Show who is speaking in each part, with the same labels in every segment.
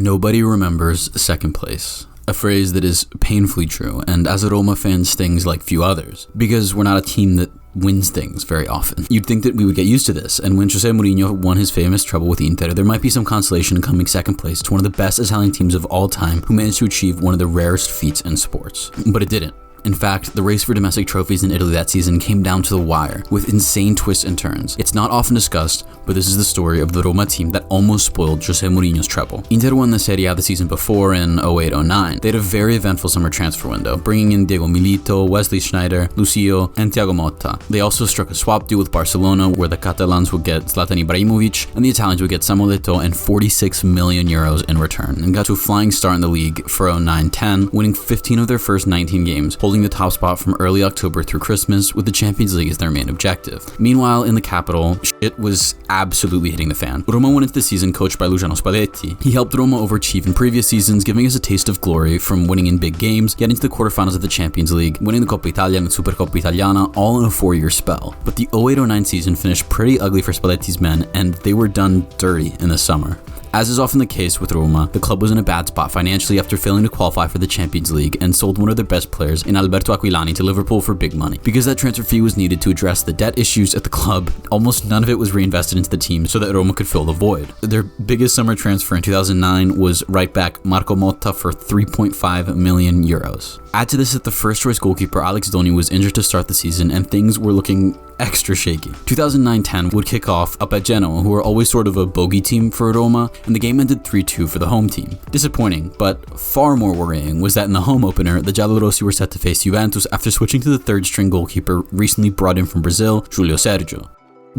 Speaker 1: Nobody remembers second place. A phrase that is painfully true, and as a Roma fan stings like few others, because we're not a team that wins things very often. You'd think that we would get used to this, and when Jose Mourinho won his famous treble with Inter, there might be some consolation in coming second place to one of the best Italian teams of all time who managed to achieve one of the rarest feats in sports. But it didn't. In fact, the race for domestic trophies in Italy that season came down to the wire, with insane twists and turns. It's not often discussed, but this is the story of the Roma team that almost spoiled Jose Mourinho's treble. Inter won the Serie A the season before in 08-09. They had a very eventful summer transfer window, bringing in Diego Milito, Wesley Sneijder, Lucio, and Thiago Motta. They also struck a swap deal with Barcelona, where the Catalans would get Zlatan Ibrahimovic, and the Italians would get Samuel Eto'o and 46 million euros in return, and got to a flying start in the league for 09-10, winning 15 of their first 19 games, holding the top spot from early October through Christmas, with the Champions League as their main objective. Meanwhile, in the capital, shit was absolutely hitting the fan. Roma went into the season coached by Luciano Spalletti. He helped Roma overachieve in previous seasons, giving us a taste of glory from winning in big games, getting to the quarterfinals of the Champions League, winning the Coppa Italia and the Supercoppa Italiana, all in a 4-year spell. But the 08-09 season finished pretty ugly for Spalletti's men, and they were done dirty in the summer. As is often the case with Roma, the club was in a bad spot financially after failing to qualify for the Champions League and sold one of their best players in Alberto Aquilani to Liverpool for big money. Because that transfer fee was needed to address the debt issues at the club, almost none of it was reinvested into the team so that Roma could fill the void. Their biggest summer transfer in 2009 was right back Marco Motta for 3.5 million euros. Add to this that the first choice goalkeeper Alex Doni was injured to start the season and things were looking extra shaky. 2009-10 would kick off up at Genoa, who were always sort of a bogey team for Roma, and the game ended 3-2 for the home team. Disappointing, but far more worrying was that in the home opener, the Giallorossi were set to face Juventus after switching to the third string goalkeeper recently brought in from Brazil, Julio Sergio.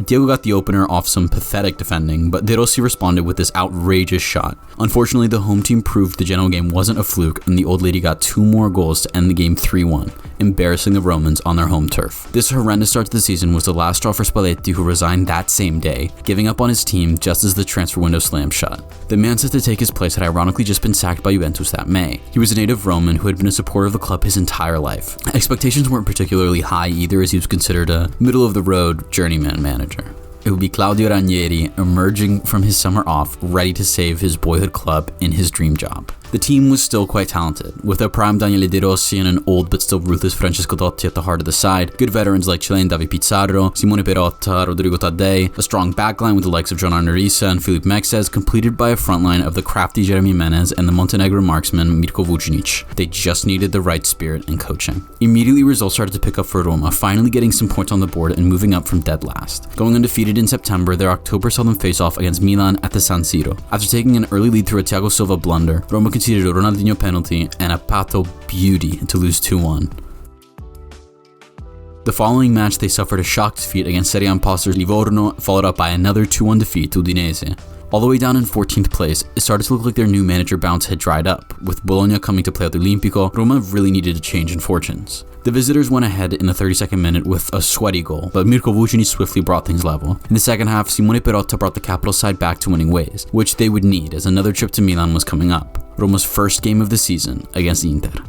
Speaker 1: Diego got the opener off some pathetic defending, but De Rossi responded with this outrageous shot. Unfortunately, the home team proved the Genoa game wasn't a fluke, and the old lady got 2 more goals to end the game 3-1, embarrassing the Romans on their home turf. This horrendous start to the season was the last straw for Spalletti, who resigned that same day, giving up on his team just as the transfer window slammed shut. The man set to take his place had ironically just been sacked by Juventus that May. He was a native Roman who had been a supporter of the club his entire life. Expectations weren't particularly high either, as he was considered a middle-of-the-road journeyman manager. It would be Claudio Ranieri emerging from his summer off, ready to save his boyhood club in his dream job. The team was still quite talented, with a prime Daniele De Rossi and an old but still ruthless Francesco Totti at the heart of the side, good veterans like Chilean David Pizarro, Simone Perotta, Rodrigo Taddei, a strong backline with the likes of John Arnerisa and Filip Mexes, completed by a frontline of the crafty Jeremy Menez and the Montenegro marksman Mirko Vucinic. They just needed the right spirit and coaching. Immediately, results started to pick up for Roma, finally getting some points on the board and moving up from dead last. Going undefeated in September, their October saw them face off against Milan at the San Siro. After taking an early lead through a Thiago Silva blunder, Roma conceded a Ronaldinho penalty and a Pato beauty to lose 2-1. The following match, they suffered a shock defeat against Serie A imposters Livorno, followed up by another 2-1 defeat to Udinese. All the way down in 14th place, it started to look like their new manager bounce had dried up. With Bologna coming to play at the Olimpico, Roma really needed a change in fortunes. The visitors went ahead in the 32nd minute with a sweaty goal, but Mirko Vucinic swiftly brought things level. In the second half, Simone Perotta brought the capital side back to winning ways, which they would need as another trip to Milan was coming up. Roma's first game of the season against Inter.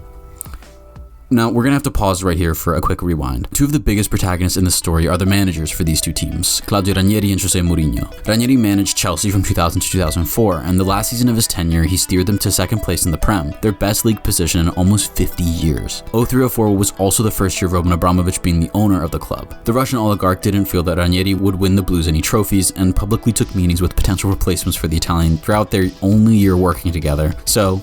Speaker 1: Now, we're gonna have to pause right here for a quick rewind. Two of the biggest protagonists in the story are the managers for these two teams, Claudio Ranieri and Jose Mourinho. Ranieri managed Chelsea from 2000 to 2004, and the last season of his tenure, he steered them to second place in the Prem, their best league position in almost 50 years. 03-04 was also the first year of Roman Abramovich being the owner of the club. The Russian oligarch didn't feel that Ranieri would win the Blues any trophies, and publicly took meetings with potential replacements for the Italian throughout their only year working together, so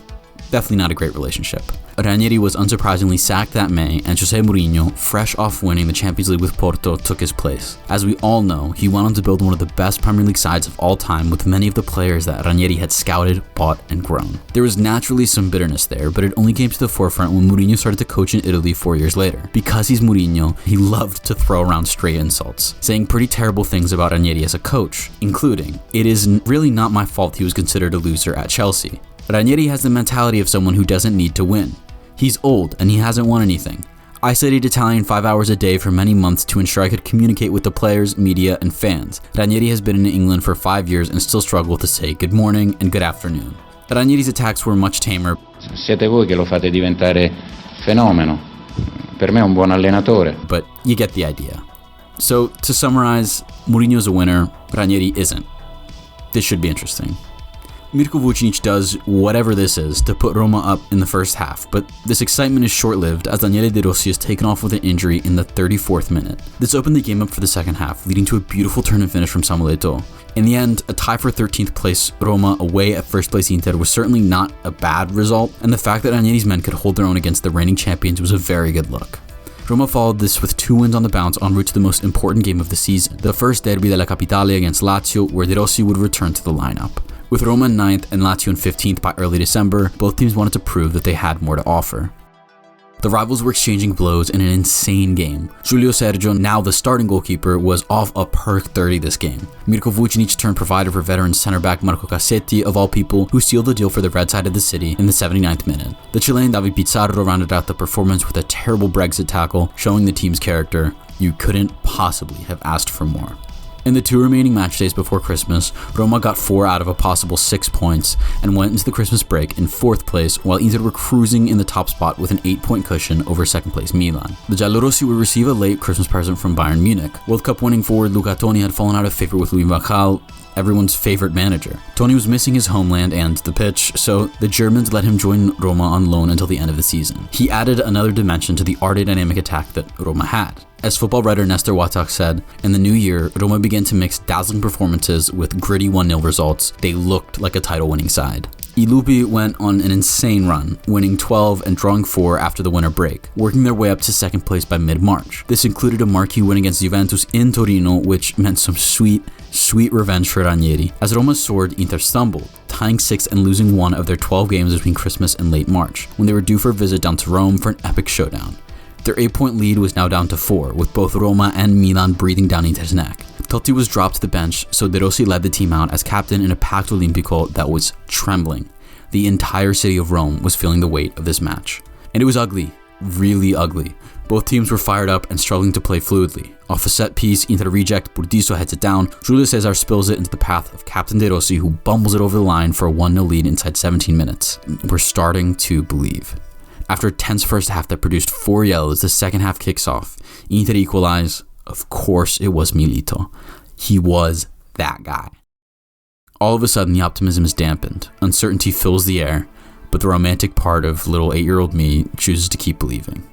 Speaker 1: definitely not a great relationship. Ranieri was unsurprisingly sacked that May, and Jose Mourinho, fresh off winning the Champions League with Porto, took his place. As we all know, he went on to build one of the best Premier League sides of all time with many of the players that Ranieri had scouted, bought, and grown. There was naturally some bitterness there, but it only came to the forefront when Mourinho started to coach in Italy 4 years later. Because he's Mourinho, he loved to throw around stray insults, saying pretty terrible things about Ranieri as a coach, including, "It is really not my fault he was considered a loser at Chelsea. Ranieri has the mentality of someone who doesn't need to win. He's old and he hasn't won anything. I studied Italian 5 hours a day for many months to ensure I could communicate with the players, media, and fans. Ranieri has been in England for 5 years and still struggles to say good morning and good afternoon." Ranieri's attacks were much tamer.
Speaker 2: Siete voi che lo fate diventare fenomeno. Per me è un buon allenatore.
Speaker 1: But you get the idea. So, to summarize, Mourinho's a winner, Ranieri isn't. This should be interesting. Mirko Vucinic does whatever this is to put Roma up in the first half, but this excitement is short-lived as Daniele De Rossi is taken off with an injury in the 34th minute. This opened the game up for the second half, leading to a beautiful turn and finish from Samuel Eto'o. In the end, a tie for 13th place Roma away at first place Inter was certainly not a bad result, and the fact that Ranieri's men could hold their own against the reigning champions was a very good look. Roma followed this with 2 wins on the bounce en route to the most important game of the season, the first derby Della Capitale against Lazio, where De Rossi would return to the lineup. With Roma in 9th and Lazio in 15th by early December, both teams wanted to prove that they had more to offer. The rivals were exchanging blows in an insane game. Giulio Sergio, now the starting goalkeeper, was off a per 30 this game. Mirko Vucinic turned provider for veteran center-back Marco Cassetti, of all people, who sealed the deal for the red side of the city in the 79th minute. The Chilean David Pizarro rounded out the performance with a terrible Brexit tackle, showing the team's character. You couldn't possibly have asked for more. In the 2 remaining match days before Christmas, Roma got 4 out of a possible 6 points and went into the Christmas break in 4th place, while Inter were cruising in the top spot with an 8-point cushion over 2nd place Milan. The Giallorossi would receive a late Christmas present from Bayern Munich. World Cup winning forward Luca Toni had fallen out of favor with Louis van Gaal, everyone's favorite manager. Toni was missing his homeland and the pitch, so the Germans let him join Roma on loan until the end of the season. He added another dimension to the aerodynamic attack that Roma had. As football writer Nestor Watak said, in the new year, Roma began to mix dazzling performances with gritty 1-0 results. They looked like a title-winning side. I Lupi went on an insane run, winning 12 and drawing 4 after the winter break, working their way up to 2nd place by mid-March. This included a marquee win against Juventus in Torino, which meant some sweet revenge for Ranieri. As Roma soared, Inter stumbled, tying 6th and losing 1 of their 12 games between Christmas and late March, when they were due for a visit down to Rome for an epic showdown. Their 8-point lead was now down to 4, with both Roma and Milan breathing down Inter's neck. Totti was dropped to the bench, so De Rossi led the team out as captain in a packed Olimpico that was trembling. The entire city of Rome was feeling the weight of this match. And it was ugly, really ugly. Both teams were fired up and struggling to play fluidly. Off a set piece, Inter reject, Burdisso heads it down, Julio Cesar spills it into the path of Captain De Rossi, who bumbles it over the line for a 1-0 lead inside 17 minutes. We're starting to believe. After a tense first half that produced 4 yellows, the second half kicks off. Inter equalize. Of course it was Milito. He was that guy. All of a sudden the optimism is dampened. Uncertainty fills the air, but the romantic part of little 8-year-old me chooses to keep believing.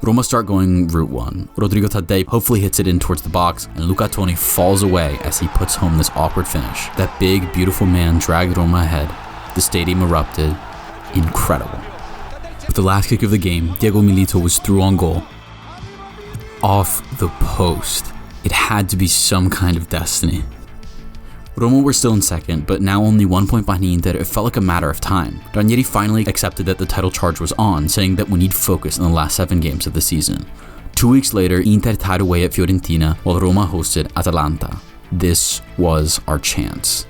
Speaker 1: Roma start going route 1. Rodrigo Taddei hopefully hits it in towards the box, and Luca Toni falls away as he puts home this awkward finish. That big, beautiful man dragged Roma ahead. The stadium erupted. Incredible. With the last kick of the game, Diego Milito was through on goal. Off the post. It had to be some kind of destiny. Roma were still in 2nd, but now only 1 point behind Inter. It felt like a matter of time. Ranieri finally accepted that the title charge was on, saying that we need focus in the last 7 games of the season. 2 weeks later, Inter tied away at Fiorentina, while Roma hosted Atalanta. This was our chance.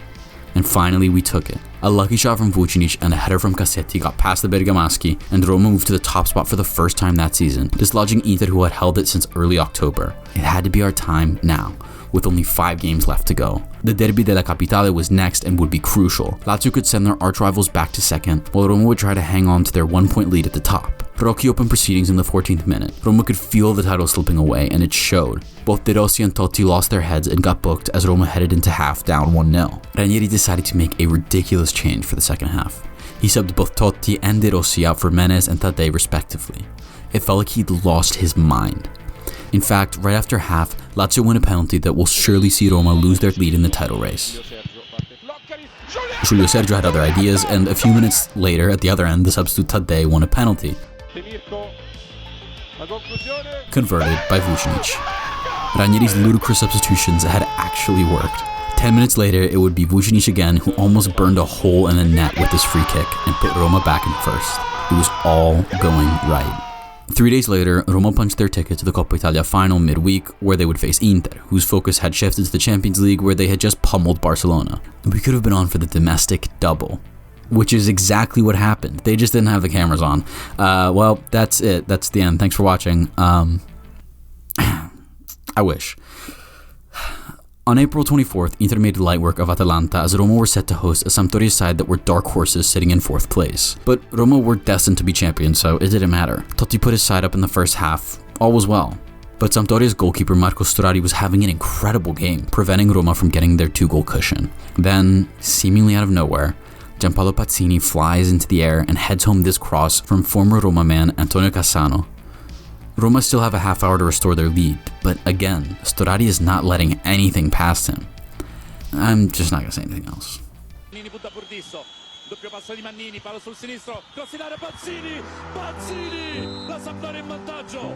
Speaker 1: And finally we took it. A lucky shot from Vucinic and a header from Cassetti got past the Bergamaschi, and Roma moved to the top spot for the first time that season, dislodging Inter, who had held it since early October. It had to be our time now, with only 5 games left to go. The derby della Capitale was next and would be crucial. Lazio could send their arch-rivals back to 2nd, while Roma would try to hang on to their 1-point lead at the top. Rocchi opened proceedings in the 14th minute. Roma could feel the title slipping away, and it showed. Both De Rossi and Totti lost their heads and got booked as Roma headed into half down 1-0. Ranieri decided to make a ridiculous change for the second half. He subbed both Totti and De Rossi out for Menes and Taddei respectively. It felt like he'd lost his mind. In fact, right after half, Lazio won a penalty that will surely see Roma lose their lead in the title race. Giulio Sergio had other ideas, and a few minutes later, at the other end, the substitute Taddei won a penalty, converted by Vucinic. Ranieri's ludicrous substitutions had actually worked. 10 minutes later, it would be Vucinic again who almost burned a hole in the net with this free kick and put Roma back in first. It was all going right. 3 days later, Roma punched their ticket to the Coppa Italia final midweek, where they would face Inter, whose focus had shifted to the Champions League, where they had just pummeled Barcelona. We could have been on for the domestic double, which is exactly what happened. They just didn't have the cameras on. Well, that's it. That's the end. Thanks for watching. I wish. On April 24th, Inter made light work of Atalanta as Roma were set to host a Sampdoria side that were dark horses sitting in 4th place. But Roma were destined to be champions, so it didn't matter. Totti put his side up in the first half. All was well. But Sampdoria's goalkeeper Marco Storari was having an incredible game, preventing Roma from getting their 2-goal cushion. Then, seemingly out of nowhere, Giampaolo Pazzini flies into the air and heads home this cross from former Roma man Antonio Cassano. Roma still have a half hour to restore their lead, but again, Storari is not letting anything past him. I'm just not going to say anything else.
Speaker 3: Doppio passo di Mannini, palo sul sinistro, cross in area, Pazzini, la Sampdoria in vantaggio.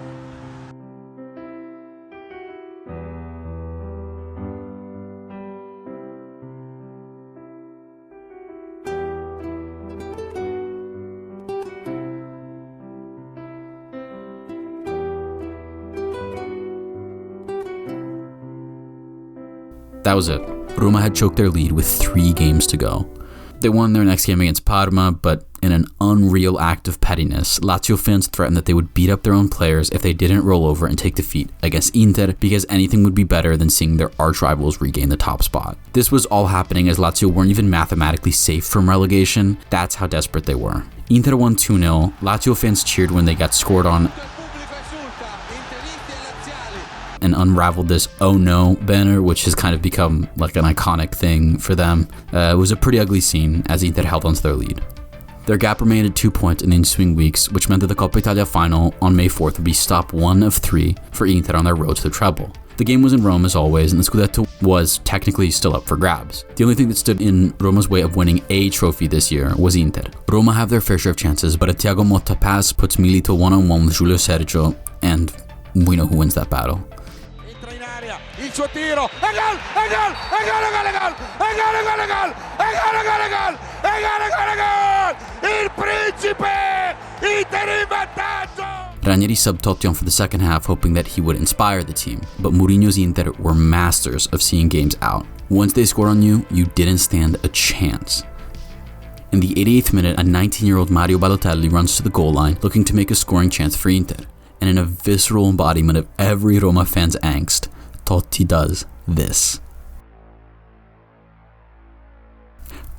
Speaker 1: That was it. Roma had choked their lead with 3 games to go. They won their next game against Parma, but in an unreal act of pettiness, Lazio fans threatened that they would beat up their own players if they didn't roll over and take defeat against Inter, because anything would be better than seeing their arch rivals regain the top spot. This was all happening as Lazio weren't even mathematically safe from relegation. That's how desperate they were. Inter won 2-0. Lazio fans cheered when they got scored on and unraveled this "oh no" banner, which has kind of become like an iconic thing for them. It was a pretty ugly scene as Inter held onto their lead. Their gap remained at 2 points in the ensuing weeks, which meant that the Coppa Italia final on May 4th would be stop 1 of 3 for Inter on their road to the treble. The game was in Rome as always, and the Scudetto was technically still up for grabs. The only thing that stood in Roma's way of winning a trophy this year was Inter. Roma have their fair share of chances, but a Thiago Motta pass puts Milito one-on-one with Giulio Sergio, and we know who wins that battle.
Speaker 3: Il suo tiro, e gol, e gol, e gol, e gol, e gol, e gol, e gol, e gol, e gol, e gol, e gol, e gol, e gol, e gol, il principe, Inter in vantaggio!
Speaker 1: Ranieri subbed Totti on for the second half, hoping that he would inspire the team, but Mourinho's Inter were masters of seeing games out. Once they scored on you, you didn't stand a chance. In the 88th minute, a 19-year-old Mario Balotelli runs to the goal line, looking to make a scoring chance for Inter, and in a visceral embodiment of every Roma fan's angst, Totti does this.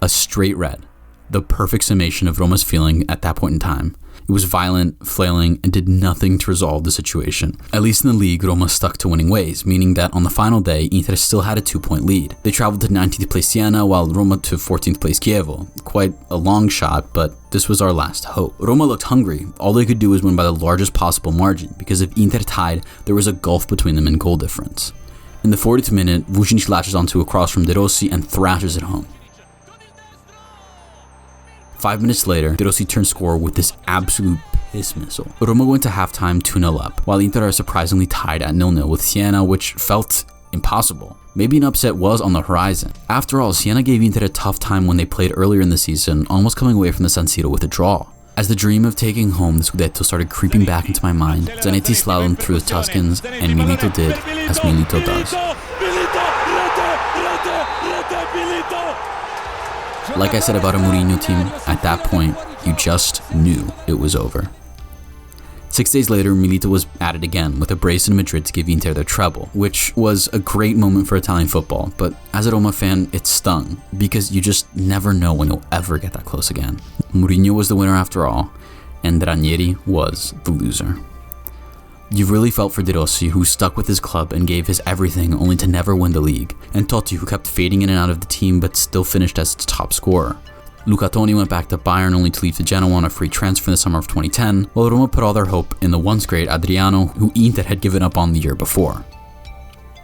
Speaker 1: A straight red, the perfect summation of Roma's feeling at that point in time. It was violent, flailing, and did nothing to resolve the situation. At least in the league, Roma stuck to winning ways, meaning that on the final day, Inter still had a 2-point lead. They traveled to 19th place Siena, while Roma to 14th place Chievo. Quite a long shot, but this was our last hope. Roma looked hungry. All they could do was win by the largest possible margin, because if Inter tied, there was a gulf between them in goal difference. In the 40th minute, Vucinic latches onto a cross from De Rossi and thrashes it home. 5 minutes later, De Rossi turned scorer with this absolute piss missile. Roma went to halftime 2-0 up, while Inter are surprisingly tied at 0-0 with Siena, which felt impossible. Maybe an upset was on the horizon. After all, Siena gave Inter a tough time when they played earlier in the season, almost coming away from the San Siro with a draw. As the dream of taking home the Scudetto started creeping back into my mind, Zanetti slalomed through the Tuscans, and Milito did as Milito does. Like I said about a Mourinho team, at that point, you just knew it was over. 6 days later, Milito was at it again with a brace in Madrid to give Inter their treble, which was a great moment for Italian football, but as a Roma fan, it stung, because you just never know when you'll ever get that close again. Mourinho was the winner after all, and Ranieri was the loser. You really felt for De Rossi, who stuck with his club and gave his everything only to never win the league, and Totti, who kept fading in and out of the team but still finished as its top scorer. Luca Toni went back to Bayern only to leave to Genoa on a free transfer in the summer of 2010, while Roma put all their hope in the once great Adriano, who Inter had given up on the year before.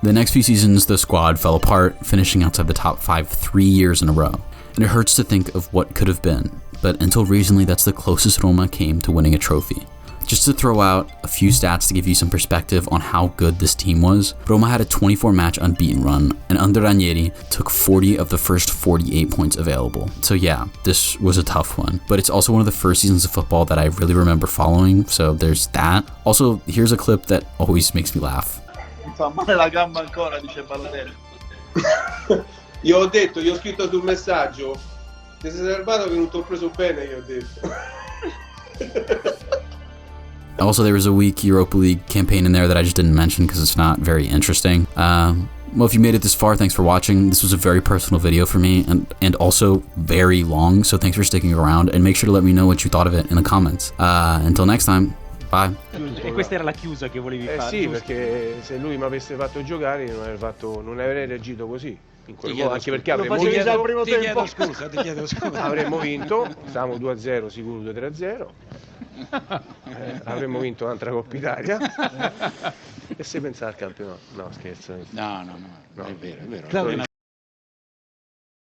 Speaker 1: The next few seasons, the squad fell apart, finishing outside the top 5 3 years in a row. And it hurts to think of what could have been, but until recently that's the closest Roma came to winning a trophy. Just to throw out a few stats to give you some perspective on how good this team was, Roma had a 24-match unbeaten run, and under Ranieri took 40 of the first 48 points available. So yeah, this was a tough one, but it's also one of the first seasons of football that I really remember following, so there's that. Also, here's a clip that always makes me laugh.
Speaker 4: Mi fa male la gamba ancora, dice Balotelli. Io ho scritto sul messaggio, ti sei salvato che non ti ho preso bene, io ho detto.
Speaker 1: Also, there was a weak Europa League campaign in there that I just didn't mention because it's not very interesting. Well, if you made it this far, thanks for watching. This was a very personal video for me and also very long, so thanks for sticking around, and make sure to let me know what you thought of it in the comments. Until next time, Bye.
Speaker 5: E questa era la chiusa che volevi fare?
Speaker 6: Sì,
Speaker 5: giusto?
Speaker 6: perché se lui mi avesse fatto giocare non avrei reagito così. In quel modo, anche perché
Speaker 5: Lo
Speaker 6: avremmo
Speaker 5: facevi già al
Speaker 6: vinto.
Speaker 5: primo tempo.
Speaker 7: Ti chiedo scusa.
Speaker 6: Avremmo vinto, stavamo 2-0, sicuro 2-3-0. Avremmo vinto un'altra Coppa Italia. E se pensare al campionato? No, scherzo.
Speaker 7: No, è vero, è vero.
Speaker 5: Claudio,